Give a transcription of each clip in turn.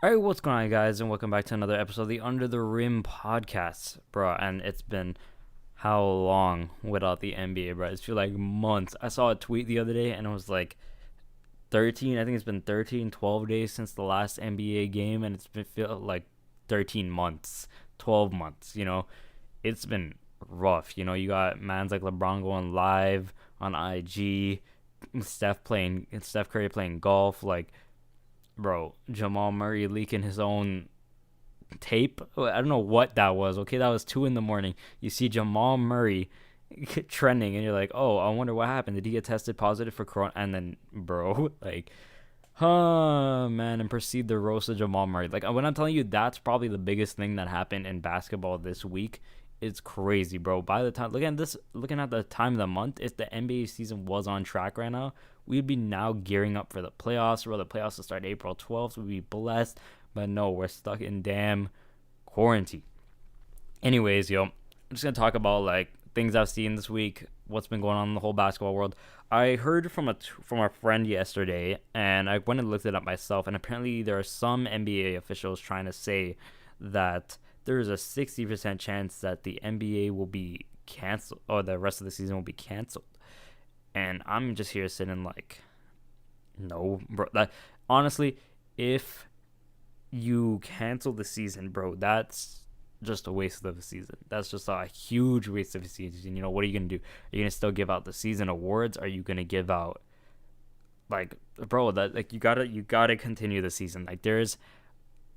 All right, what's going on, guys, and welcome back to another episode of the Under the Rim podcast, bro. And it's been how long without the NBA, bro? It's feel like months. I saw a tweet the other day, and it was like 13. I think it's been 13, 12 days since the last NBA game, and it's been feel like 13 months, 12 months. It's been rough. You got mans like LeBron going live on IG, Steph Curry playing golf, like bro, Jamal Murray leaking his own tape. I don't know what that was. Okay, that was 2 in the morning. You see Jamal Murray trending, and you're like, oh, I wonder what happened. Did he get tested positive for corona? And then, bro, like, man, and proceed to roast of Jamal Murray. Like, when I'm telling you, that's probably the biggest thing that happened in basketball this week. It's crazy, bro. By the time looking at the time of the month, if the NBA season was on track right now, we'd be now gearing up for the playoffs. Bro, the playoffs will start April 12th. We'd be blessed, but no, we're stuck in damn quarantine. Anyways, yo, I'm just gonna talk about like things I've seen this week, what's been going on in the whole basketball world. I heard from a friend yesterday, and I went and looked it up myself. And apparently, there are some NBA officials trying to say that there is a 60% chance that the NBA will be canceled, or the rest of the season will be canceled. And I'm just here sitting like, no, bro. That honestly, if you cancel the season, bro, that's just a waste of the season. That's just a huge waste of the season. What are you gonna do? Are you gonna still give out the season awards? Are you gonna give out like, bro, that like you gotta continue the season. Like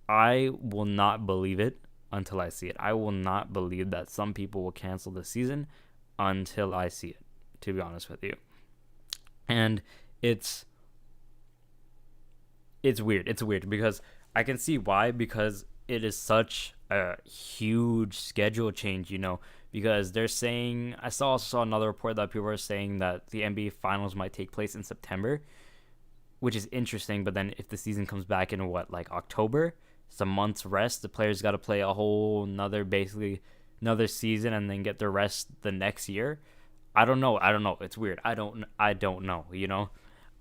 I will not believe it until I see it. I will not believe that some people will cancel the season until I see it, to be honest with you. And it's it's weird. It's weird because I can see why, because it is such a huge schedule change, because they're saying I also saw another report that people are saying that the NBA finals might take place in September, which is interesting, but then if the season comes back in what, like October, some months rest, the players got to play a whole another season and then get their rest the next year. I don't know. It's weird. I don't know.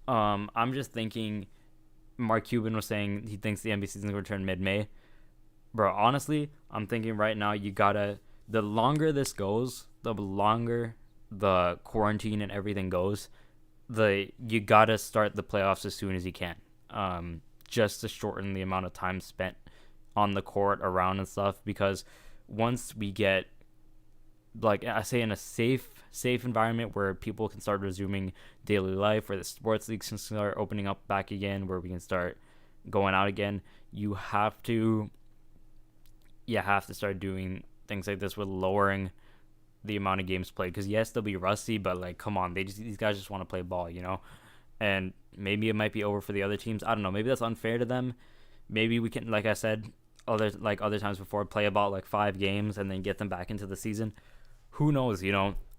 I'm just thinking Mark Cuban was saying he thinks the NBA season is going to return mid-May. Bro, honestly, I'm thinking right now the longer this goes, the longer the quarantine and everything goes, you gotta start the playoffs as soon as you can. Just to shorten the amount of time spent on the court around and stuff, because once we get, like I say, in a safe environment where people can start resuming daily life, where the sports leagues can start opening up back again, where we can start going out again, you have to start doing things like this with lowering the amount of games played, because yes, they'll be rusty, but like, come on, these guys just want to play ball. And maybe it might be over for the other teams. I don't know, maybe that's unfair to them. Maybe we can, like I said, other times before, play about like 5 games and then get them back into the season. Who knows?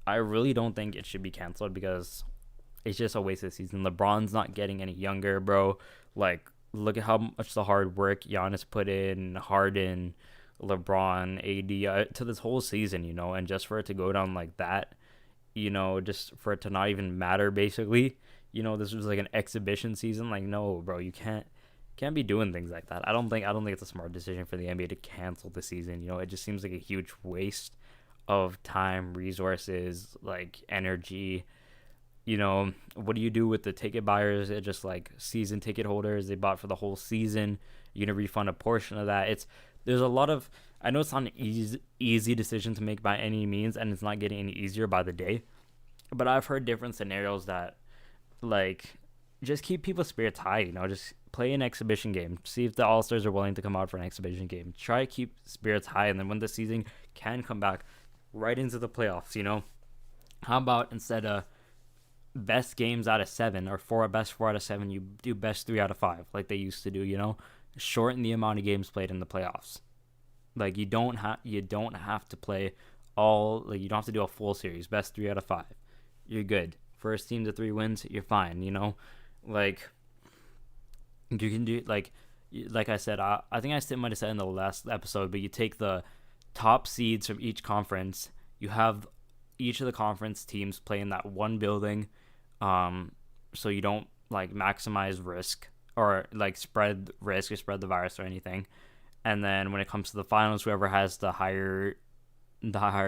I really don't think it should be canceled, because it's just a waste of the season. LeBron's not getting any younger, bro. Like, look at how much the hard work Giannis put in, Harden, LeBron, AD, to this whole season, and just for it to go down like that, just for it to not even matter, basically. This was like an exhibition season. Like, no, bro, you can't be doing things like that. I don't think it's a smart decision for the NBA to cancel the season. It just seems like a huge waste of time, resources, like energy. What do you do with the ticket buyers? It just like season ticket holders, they bought for the whole season. You're gonna refund a portion of that. There's a lot of, I know it's not an easy decision to make by any means, and it's not getting any easier by the day. But I've heard different scenarios that, like, just keep people's spirits high. Just play an exhibition game. See if the All Stars are willing to come out for an exhibition game. Try to keep spirits high, and then when the season can come back, right into the playoffs. How about, instead of best games out of 7 or best 4 out of 7, you do best 3 out of 5, like they used to do. Shorten the amount of games played in the playoffs. Like, you don't have to play all, like, you don't have to do a full series. Best 3 out of 5, you're good. First team to 3 wins, you're fine. Like, you can do, like I said, I think I might have said in the last episode, but you take the top seeds from each conference. You have each of the conference teams play in that one building, so you don't like maximize risk or like spread risk or spread the virus or anything. And then when it comes to the finals, whoever has the higher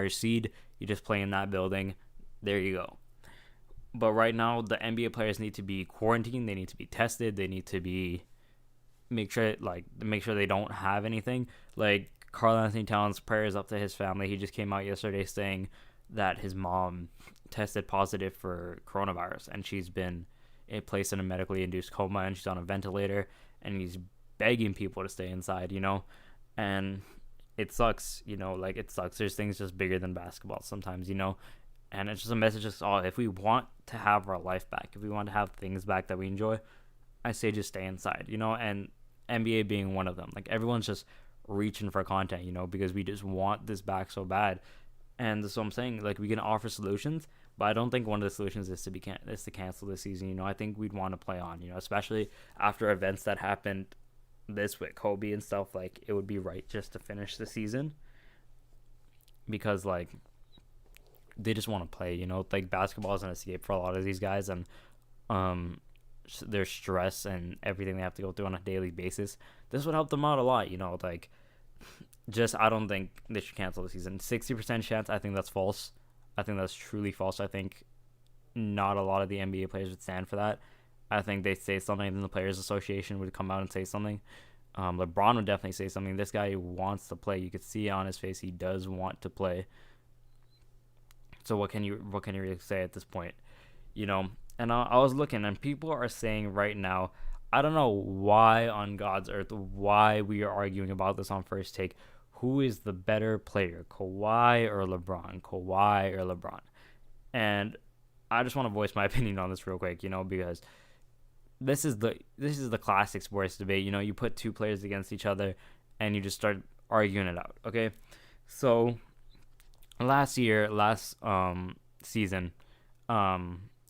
seed, you just play in that building. There you go. But right now, the NBA players need to be quarantined. They need to be tested. They need to be make sure they don't have anything. Like Karl Anthony Towns, prayers up to his family. He just came out yesterday saying that his mom tested positive for coronavirus, and she's been placed in a medically induced coma, and she's on a ventilator, and he's begging people to stay inside, and it sucks, like it sucks. There's things just bigger than basketball sometimes, and it's just a message just all, if we want to have our life back, if we want to have things back that we enjoy, I say just stay inside, and NBA being one of them. Like everyone's just reaching for content, because we just want this back so bad. And that's what I'm saying. Like we can offer solutions, but I don't think one of the solutions is to cancel this season. I think we'd want to play on, especially after events that happened this with Kobe and stuff. Like it would be right just to finish the season, because like they just want to play. Like basketball is an escape for a lot of these guys, and their stress and everything they have to go through on a daily basis. This would help them out a lot. Like just I don't think they should cancel the season. 60% chance, I think that's false. I think that's truly false. I think not a lot of the NBA players would stand for that. I think they'd say something, then the Players Association would come out and say something. LeBron would definitely say something. This guy wants to play. You could see it on his face. He does want to play. So what can you really say at this point? And I was looking, and people are saying right now, I don't know why on God's earth, why we are arguing about this on First Take. Who is the better player, Kawhi or LeBron? Kawhi or LeBron? And I just want to voice my opinion on this real quick, because this is the classic sports debate. You put two players against each other, and you just start arguing it out. Okay, so last season,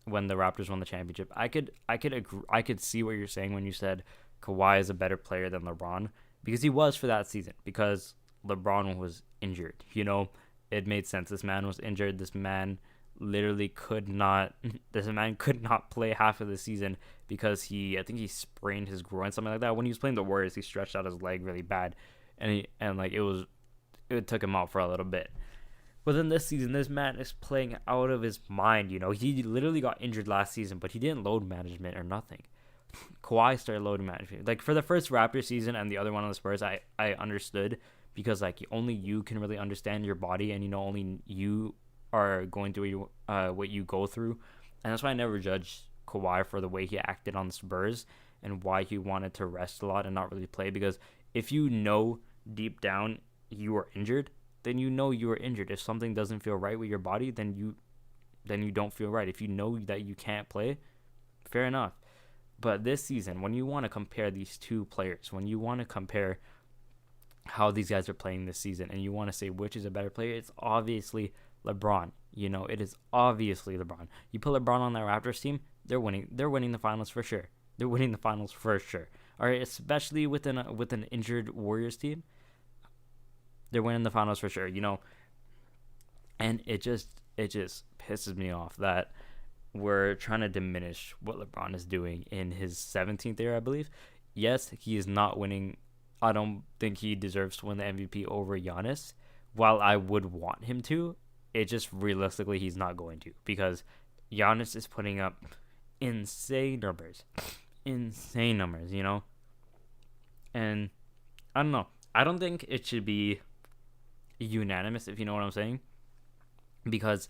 when the Raptors won the championship, I could agree, I could see what you're saying when you said Kawhi is a better player than LeBron, because he was for that season, because LeBron was injured. It made sense. This man was injured. This man literally could not play half of the season because I think he sprained his groin, something like that. When he was playing the Warriors, he stretched out his leg really bad, and it took him out for a little bit. But then this season, this man is playing out of his mind. He literally got injured last season, but he didn't load management or nothing. Kawhi started loading management. Like for the first Raptors season and the other one on the Spurs, I understood, because like only you can really understand your body, and only you are going through what you go through, and that's why I never judged Kawhi for the way he acted on the Spurs and why he wanted to rest a lot and not really play. Because if deep down you are injured, then you are injured. If something doesn't feel right with your body, then you don't feel right. If you know that you can't play, fair enough. But this season, when you want to compare these two players, when you want to compare how these guys are playing this season, and you want to say which is a better player, it's obviously LeBron. It is obviously LeBron. You put LeBron on that Raptors team, they're winning. They're winning the finals for sure. They're winning the finals for sure. All right, especially with an injured Warriors team, they're winning the finals for sure. And it just pisses me off that we're trying to diminish what LeBron is doing in his 17th year, I believe. Yes, he is not winning. I don't think he deserves to win the MVP over Giannis. While I would want him to, it just realistically he's not going to, because Giannis is putting up insane numbers, And I don't know. I don't think it should be unanimous, if you know what I'm saying, because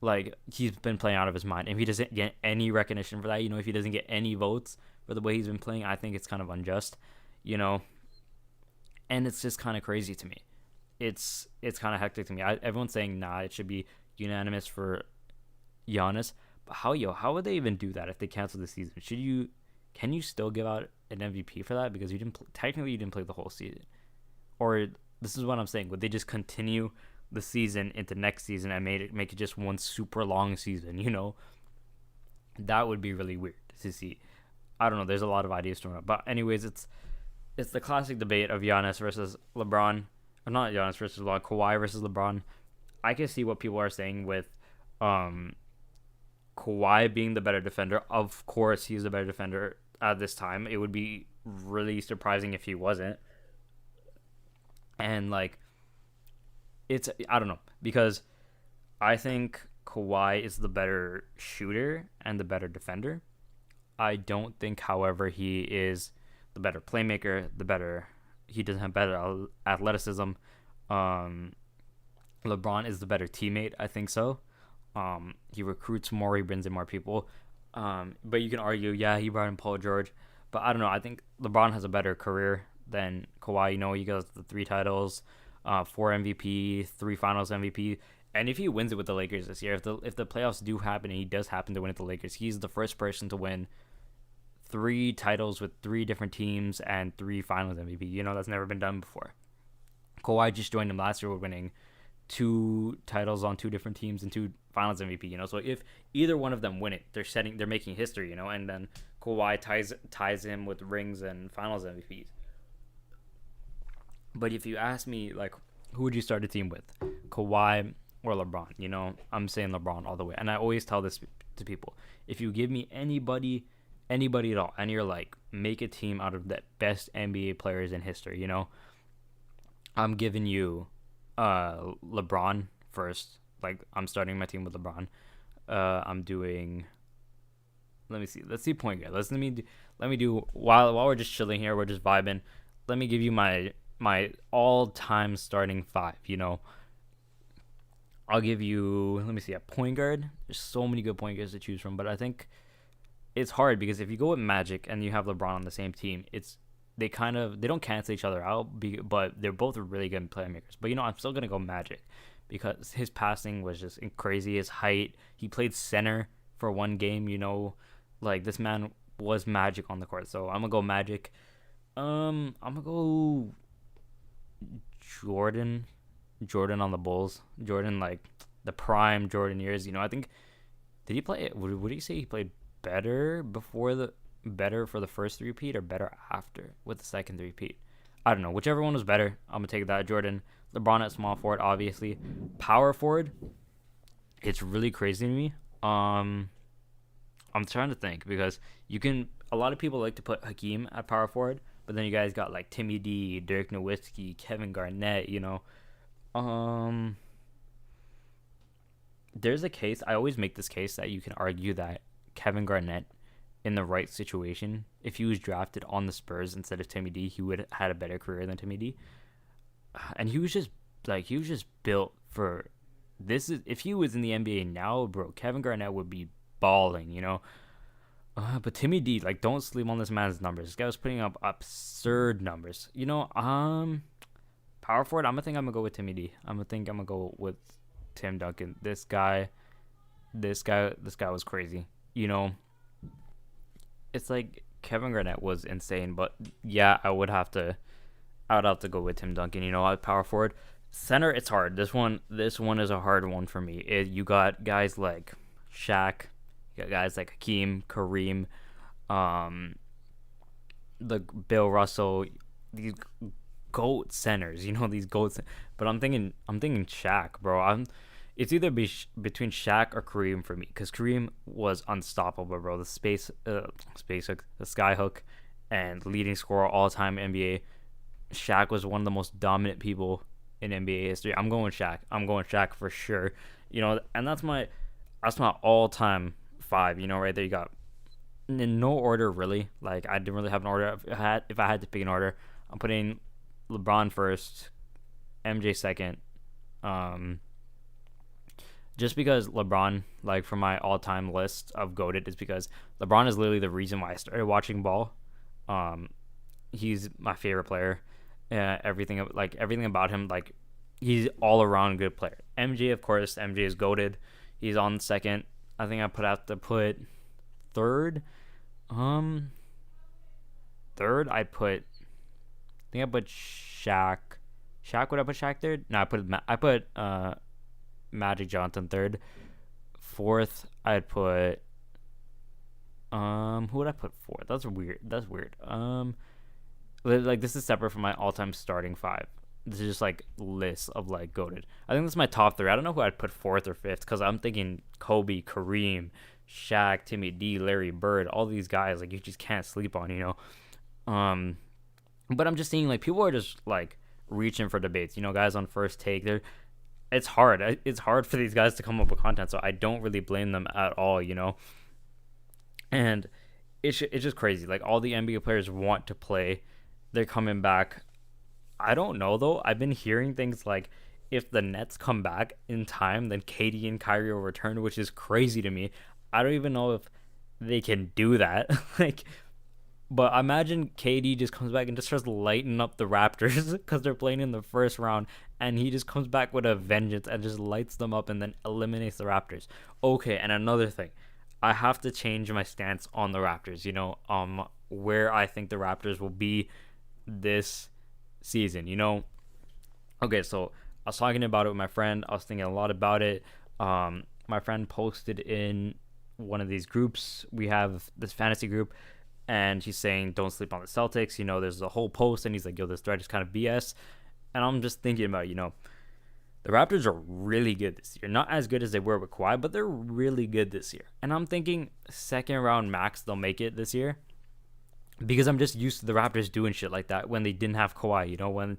like he's been playing out of his mind. If he doesn't get any recognition for that, if he doesn't get any votes for the way he's been playing, I think it's kind of unjust, and it's just kind of crazy to me. It's kind of hectic to me. Everyone's saying it should be unanimous for Giannis, but how would they even do that if they cancel the season? Can you still give out an MVP for that, because you didn't play the whole season? Or this is what I'm saying, would they just continue the season into next season and make it just one super long season? That would be really weird to see. I don't know. There's a lot of ideas to run up, but anyways, it's the classic debate of Giannis versus LeBron. Or not Giannis versus LeBron, Kawhi versus LeBron. I can see what people are saying with Kawhi being the better defender. Of course, he's the better defender at this time. It would be really surprising if he wasn't. And like, it's, I don't know, because I think Kawhi is the better shooter and the better defender. I don't think, however, he is the better playmaker. He doesn't have better athleticism. Um, LeBron is the better teammate. I think so. He recruits more. He brings in more people. But you can argue, yeah, he brought in Paul George. But I don't know. I think LeBron has a better career than Kawhi. You know, he got the 3 titles, 4 MVP, 3 Finals MVP. And if he wins it with the Lakers this year, if the playoffs do happen and he does happen to win it with the Lakers, he's the first person to win 3 titles with 3 different teams and 3 Finals MVP. You know, that's never been done before. Kawhi just joined him last year with winning 2 titles on 2 different teams and 2 Finals MVP. You know, so if either one of them win it, they're making history. You know, and then Kawhi ties him with rings and Finals MVPs. But if you ask me, like, who would you start a team with, Kawhi or LeBron? You know, I'm saying LeBron all the way. And I always tell this to people: if you give me anybody at all, and you're like, make a team out of the best NBA players in history, you know, I'm giving you LeBron first. Like, I'm starting my team with LeBron. I'm doing. Let me see. Let's see point guard. Let me do while we're just chilling here, we're just vibing. Let me give you my all-time starting 5. You know, I'll give you. Let me see. A point guard. There's so many good point guards to choose from, but I think it's hard because if you go with Magic and you have LeBron on the same team, they don't cancel each other out, but they're both really good playmakers. But you know, I'm still gonna go Magic because his passing was just crazy. His height, he played center for 1 game. You know, like, this man was magic on the court. So I'm gonna go Magic. I'm gonna go Jordan on the Bulls. Jordan, like the prime Jordan years. You know, I think, did he play? Would you say he played better for the first 3-peat or better after with the second 3-peat? I don't know. Whichever one was better, I'm gonna take that. Jordan. LeBron at small forward, obviously. Power forward, it's really crazy to me. I'm trying to think because a lot of people like to put Hakeem at power forward, but then you guys got like Timmy D, Dirk Nowitzki, Kevin Garnett. You know, there's a case. I always make this case that you can argue that Kevin Garnett, in the right situation, if he was drafted on the Spurs instead of Timmy D, he would have had a better career than Timmy D. And he was just built for this. If he was in the NBA now, bro, Kevin Garnett would be balling, you know. But Timmy D, like, don't sleep on this man's numbers. This guy was putting up absurd numbers, you know. Power forward, I'm gonna go with Timmy D. I'm gonna go with Tim Duncan. This guy was crazy, you know. It's like Kevin Garnett was insane, but yeah, I would have to go with Tim Duncan. You know, at power forward, center, it's hard. This one is a hard one for me. You got guys like Shaq, you got guys like Hakeem, Kareem, the Bill Russell, these GOAT centers. You know, these GOATs. But I'm thinking Shaq, bro. It's either between Shaq or Kareem for me, because Kareem was unstoppable, bro. The skyhook, and leading scorer all time NBA. Shaq was one of the most dominant people in NBA history. I'm going Shaq for sure. You know, and that's my all time 5. You know, right there you got, in no order really. Like, I didn't really have an order. If I had to pick an order, I'm putting LeBron first, MJ second. Just because LeBron, like, for my all-time list of GOATed, is because LeBron is literally the reason why I started watching ball. He's my favorite player. Everything about him, like, he's all-around good player. MJ, of course, MJ is GOATed. He's on second. I think I put third. Third, I put Shaq. Would I put Shaq third? No, I put Magic Johnson third. Fourth, I'd put who would I put fourth? That's weird. Like, this is separate from my all-time starting 5. This is just like lists of like GOATed. I think this is my top 3. I don't know who I'd put fourth or fifth, because I'm thinking Kobe, Kareem, Shaq, Timmy D, Larry Bird, all these guys like you just can't sleep on, you know. But I'm just seeing like people are just like reaching for debates, you know, guys on First Take. It's hard. It's hard for these guys to come up with content, so I don't really blame them at all, you know. And it's just crazy. Like all the NBA players want to play. They're coming back. I don't know though. I've been hearing things like if the Nets come back in time, then KD and Kyrie will return, which is crazy to me. I don't even know if they can do that. Like, but imagine KD just comes back and just starts lighting up the Raptors because they're playing in the first round, and he just comes back with a vengeance and just lights them up and then eliminates the Raptors. Okay, and another thing, I have to change my stance on the Raptors. You know, where I think the Raptors will be this season. You know, okay, so I was talking about it with my friend. I was thinking a lot about it. My friend posted in one of these groups. We have this fantasy group, and he's saying don't sleep on the Celtics. You know, there's a whole post, and he's like, yo, this thread is kind of BS. And I'm just thinking about, you know, the Raptors are really good this year. Not as good as they were with Kawhi, but they're really good this year. And I'm thinking second round max, they'll make it this year. Because I'm just used to the Raptors doing shit like that when they didn't have Kawhi, you know, when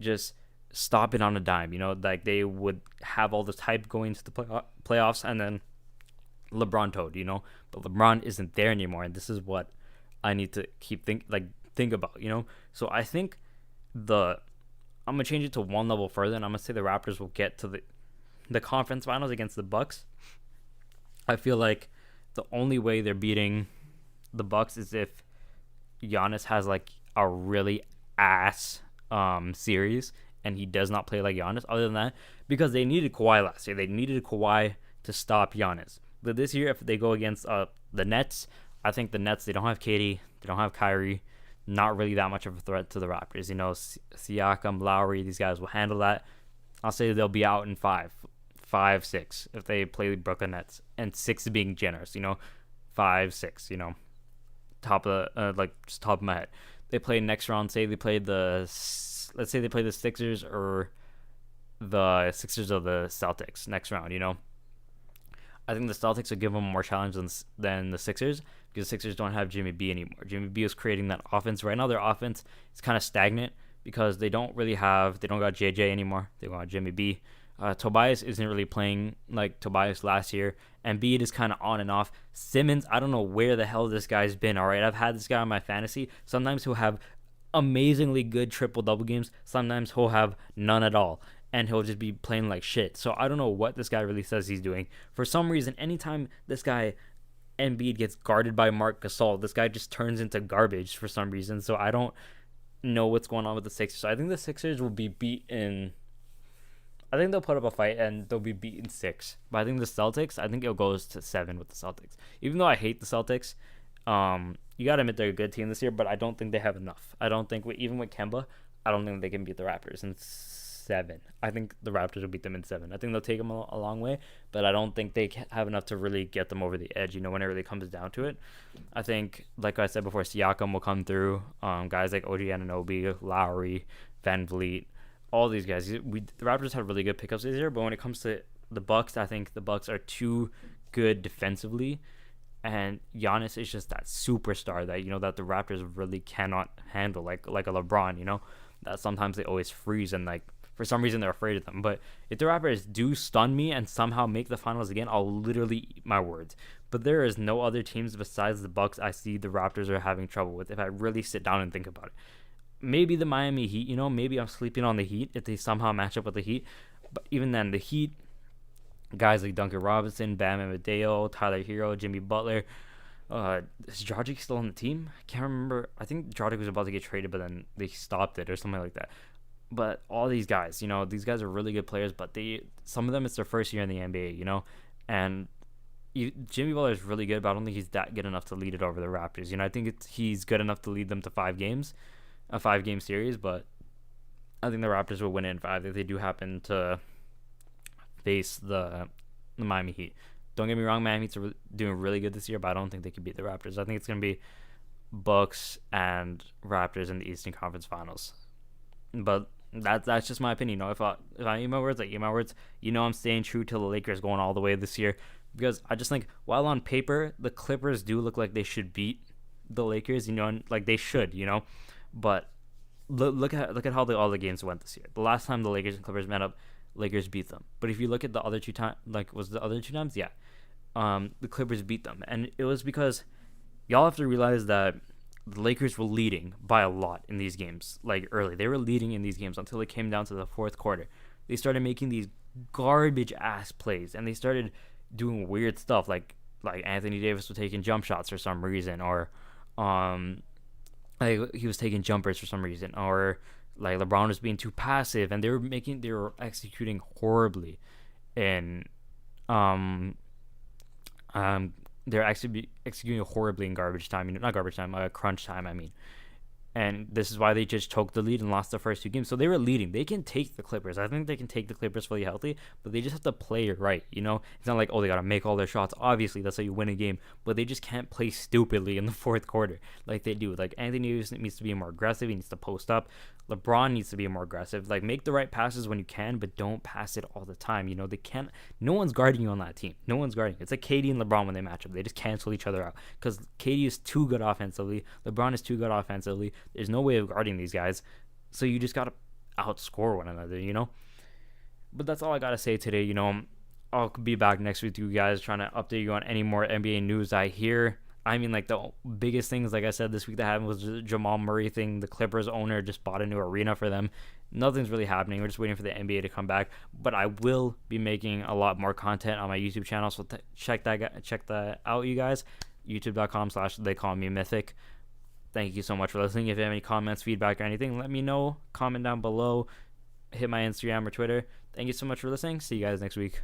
just stop it on a dime, you know, like they would have all this hype going into the playoffs and then LeBron toed, you know, but LeBron isn't there anymore. And this is what I need to think about, you know. So I think I'm gonna change it to one level further, and I'm gonna say the Raptors will get to the conference finals against the Bucks. I feel like the only way they're beating the Bucks is if Giannis has like a really ass series and he does not play like Giannis. Other than that, because they needed Kawhi last year, they needed Kawhi to stop Giannis. But this year, if they go against the Nets, I think the Nets, they don't have KD, they don't have Kyrie, not really that much of a threat to the Raptors. You know, Siakam, Lowry, these guys will handle that. I'll say they'll be out in 5-6 if they play the Brooklyn Nets, and 6 being generous. You know, 5-6. You know, top of just top of my head. They play next round. Say they play let's say they play the Sixers or the Sixers of the Celtics next round. You know, I think the Celtics will give them more challenge than the Sixers because the Sixers don't have Jimmy B anymore. Jimmy B is creating that offense. Right now, their offense is kind of stagnant because they don't got JJ anymore. They got Jimmy B. Tobias isn't really playing like Tobias last year. Embiid is kind of on and off. Simmons, I don't know where the hell this guy's been, all right? I've had this guy on my fantasy. Sometimes he'll have amazingly good triple-double games. Sometimes he'll have none at all. And he'll just be playing like shit. So I don't know what this guy really says he's doing. For some reason, anytime this guy Embiid gets guarded by Marc Gasol, this guy just turns into garbage for some reason. So I don't know what's going on with the Sixers. So I think the Sixers will be beaten. I think they'll put up a fight and they'll be beaten 6. But I think the Celtics, I think it goes to 7 with the Celtics. Even though I hate the Celtics, you got to admit they're a good team this year, but I don't think they have enough. I don't think, even with Kemba, I don't think they can beat the Raptors in 7. I think the Raptors will beat them in 7. I think they'll take them a long way, but I don't think they have enough to really get them over the edge, you know, when it really comes down to it. I think, like I said before, Siakam will come through. Guys like OG Anunoby, Lowry, Van Vliet, all these guys. The Raptors had really good pickups this year, but when it comes to the Bucks, I think the Bucks are too good defensively, and Giannis is just that superstar that, you know, that the Raptors really cannot handle, like a LeBron, you know, that sometimes they always freeze and like for some reason they're afraid of them. But if the Raptors do stun me and somehow make the finals again, I'll literally eat my words. But there is no other teams besides the Bucks I see the Raptors are having trouble with if I really sit down and think about it. Maybe the Miami Heat, you know, maybe I'm sleeping on the Heat if they somehow match up with the Heat. But even then, the Heat, guys like Duncan Robinson, Bam Adebayo, Tyler Hero, Jimmy Butler. Is Dragic still on the team? I can't remember. I think Dragic was about to get traded, but then they stopped it or something like that. But all these guys, you know, these guys are really good players, but some of them, it's their first year in the NBA, you know, and Jimmy Butler is really good, but I don't think he's that good enough to lead it over the Raptors. You know, I think he's good enough to lead them to 5 games, a 5-game series, but I think the Raptors will win it in 5 if they do happen to face the Miami Heat. Don't get me wrong, Miami Heat's doing really good this year, but I don't think they can beat the Raptors. I think it's going to be Bucks and Raptors in the Eastern Conference Finals. But that's just my opinion. You know, if I eat my words, I eat my words. You know, I'm staying true to the Lakers going all the way this year. because I just think while on paper the Clippers do look like they should beat the Lakers, and like they should, but look at how all the games went this year. The last time the Lakers and Clippers met up, Lakers beat them. But if you look at the other two times, like was the other two times, yeah, the Clippers beat them, and it was because y'all have to realize that the Lakers were leading by a lot in these games. Like early, they were leading in these games until it came down to the fourth quarter. They started making these garbage ass plays, and they started doing weird stuff like Anthony Davis was taking jump shots for some reason, or like he was taking jumpers for some reason, or like LeBron was being too passive, and they were executing horribly, and um they're actually executing horribly in garbage time. Not garbage time, crunch time. I mean, and this is why they just choked the lead and lost the first two games. So they were leading. They can take the Clippers. I think they can take the Clippers fully healthy, but they just have to play it right. It's not like, oh, they got to make all their shots. Obviously, that's how you win a game, but they just can't play stupidly in the fourth quarter like they do. Like Anthony Davis needs to be more aggressive. He needs to post up. LeBron needs to be more aggressive. Like make the right passes when you can, but don't pass it all the time. They can't. No one's guarding you on that team. No one's guarding. It's like KD and LeBron when they match up. They just cancel each other out because KD is too good offensively. LeBron is too good offensively. There's no way of guarding these guys. So you just got to outscore one another. But that's all I got to say today. I'll be back next week with you guys trying to update you on any more NBA news I hear. I mean, like, the biggest things, like I said, this week that happened was the Jamal Murray thing. The Clippers owner just bought a new arena for them. Nothing's really happening. We're just waiting for the NBA to come back. But I will be making a lot more content on my YouTube channel, so check that out, you guys. youtube.com/theycallmemythic. Thank you so much for listening. If you have any comments, feedback, or anything, let me know. Comment down below. Hit my Instagram or Twitter. Thank you so much for listening. See you guys next week.